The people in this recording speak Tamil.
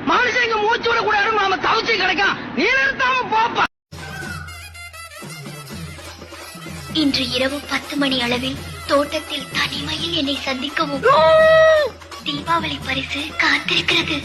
மனுஷங்க மூச்சு விட கூடாது நாம தவிச்சு கிடைக்கும் நீ நிறுத்தாம போப்பா. இன்று இரவு 10 மணி அளவில் தோட்டத்தில் தனிமையில் என்னை சந்திக்கவும் தீபாவளி பரிசு காத்திருக்கிறது.